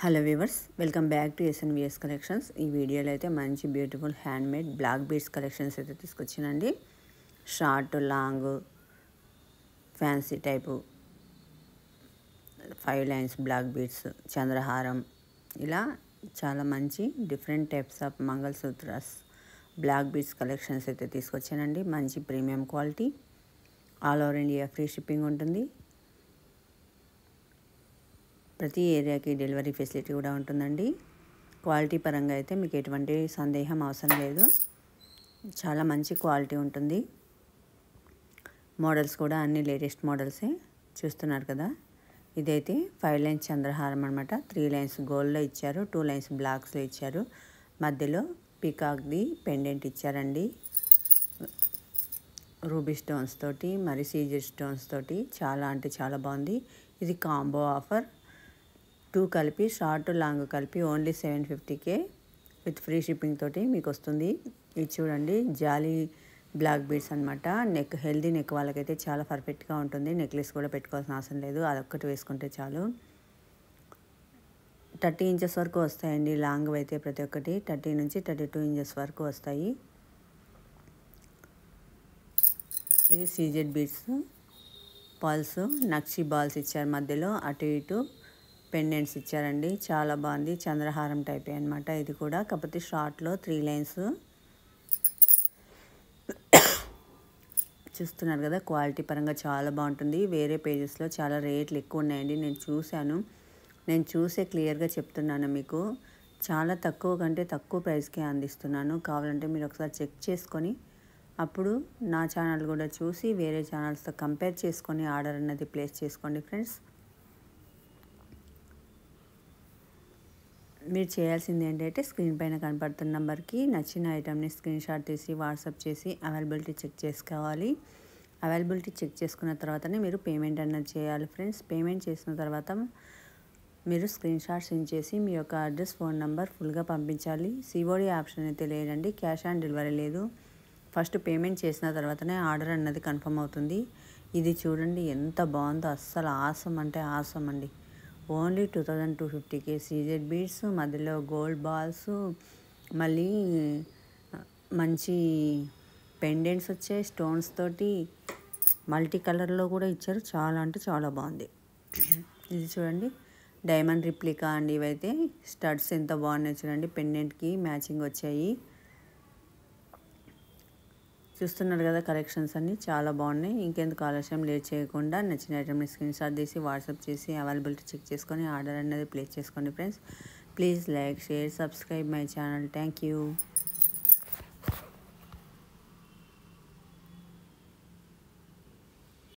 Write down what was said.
Hello viewers, welcome back to SNVS collections. ఈ వీడియోలో అయితే మంచి beautiful handmade black beads collections అయితే తీసుకొచ్చానండి. Short, long, fancy type 5 lines black beads, చంద్రహారం, ఇలా చాలా మంచి different types of mangalsutras black beads collections అయితే తీసుకొచ్చానండి. మంచి premium quality, all over India free shipping ఉంటుంది. ప్రతి ఏరియాకి డెలివరీ ఫెసిలిటీ కూడా ఉంటుందండి. క్వాలిటీ పరంగా అయితే మీకు ఎటువంటి సందేహం అవసరం లేదు, చాలా మంచి క్వాలిటీ ఉంటుంది. మోడల్స్ కూడా అన్ని లేటెస్ట్ మోడల్సే చూస్తున్నారు కదా. ఇదైతే 5 లైన్స్ చంద్రహారం అనమాట. 3 లైన్స్ గోల్డ్లో ఇచ్చారు, 2 లైన్స్ బ్లాక్స్లో ఇచ్చారు. మధ్యలో పీకాక్ది పెండెంట్ ఇచ్చారండి, రూబీ స్టోన్స్ తోటి, మరి సీజెడ్ స్టోన్స్ తోటి. చాలా అంటే చాలా బాగుంది. ఇది కాంబో ఆఫర్. 2 కలిపి, షార్ట్ లాంగ్ కలిపి only 750K with free shipping తోటి మీకు వస్తుంది. ఇది చూడండి, జాలీ బ్లాక్ బీడ్స్ అనమాట. నెక్ హెల్దీ నెక్ వాళ్ళకైతే చాలా పర్ఫెక్ట్గా ఉంటుంది. నెక్లెస్ కూడా పెట్టుకోవాల్సిన అవసరం లేదు, అదొక్కటి వేసుకుంటే చాలు. 30 ఇంచెస్ వరకు వస్తాయండి. లాంగ్ అయితే ప్రతి ఒక్కటి 30 నుంచి 32 ఇంచెస్ వరకు వస్తాయి. ఇది సీజెడ్ బీడ్స్, పల్స్, నక్షి బాల్స్ ఇచ్చారు. మధ్యలో అటు ఇటు పెండెంట్స్ ఇచ్చారండి. చాలా బాగుంది. చంద్రహారం టైపే అనమాట ఇది కూడా, కాకపోతే షార్ట్లో 3 లైన్స్. చూస్తున్నారు కదా, క్వాలిటీ పరంగా చాలా బాగుంటుంది. వేరే పేజెస్లో చాలా రేట్లు ఎక్కువ ఉన్నాయండి, నేను చూశాను. నేను చూసే క్లియర్గా చెప్తున్నాను మీకు. చాలా తక్కువ కంటే తక్కువ ప్రైస్కే అందిస్తున్నాను. కావాలంటే మీరు ఒకసారి చెక్ చేసుకొని అప్పుడు నా ఛానల్ కూడా చూసి వేరే ఛానల్స్తో కంపేర్ చేసుకొని ఆర్డర్ అన్నది ప్లేస్ చేసుకోండి ఫ్రెండ్స్. మీరు చేయాల్సింది ఏంటంటే, స్క్రీన్ పైన కనపడుతున్న నెంబర్కి నచ్చిన ఐటమ్ని స్క్రీన్ షాట్ తీసి వాట్సాప్ చేసి అవైలబిలిటీ చెక్ చేసుకోవాలి. అవైలబిలిటీ చెక్ చేసుకున్న తర్వాతనే మీరు పేమెంట్ అన్నది చేయాలి ఫ్రెండ్స్. పేమెంట్ చేసిన తర్వాత మీరు స్క్రీన్ షాట్ సెండ్ చేసి మీ యొక్క అడ్రస్, ఫోన్ నెంబర్ ఫుల్గా పంపించాలి. సిఓడి ఆప్షన్ అయితే లేదండి, క్యాష్ ఆన్ డెలివరీ లేదు. ఫస్ట్ పేమెంట్ చేసిన తర్వాతనే ఆర్డర్ అన్నది కన్ఫర్మ్ అవుతుంది. ఇది చూడండి ఎంత బాగుందో, అస్సలు ఆసం అంటే ఆసం అండి. ఓన్లీ 2250K సీజెడ్ బీడ్స్, మధ్యలో గోల్డ్ బాల్స్, మళ్ళీ మంచి పెండెంట్స్ వచ్చాయి స్టోన్స్ తోటి. మల్టీ కలర్లో కూడా ఇచ్చారు. చాలా అంటే చాలా బాగుంది. ఇది చూడండి, డైమండ్ రిప్లికా అండి. ఇవైతే స్టడ్స్ ఎంత బాగున్నాయి చూడండి, పెండెంట్కి మ్యాచింగ్ వచ్చాయి. చూస్తున్నారు కదా, కలెక్షన్స్ అన్నీ చాలా బాగున్నాయి. ఇంకెందుకు ఆలస్యం, లేట్ చేయకుండా నచ్చిన ఐటమ్ని స్క్రీన్ షాట్ తీసి వాట్సాప్ చేసి అవైలబిలిటీ చెక్ చేసుకొని ఆర్డర్ అనేది ప్లేస్ చేసుకోండి friends. Please like, share, subscribe my channel. Thank you.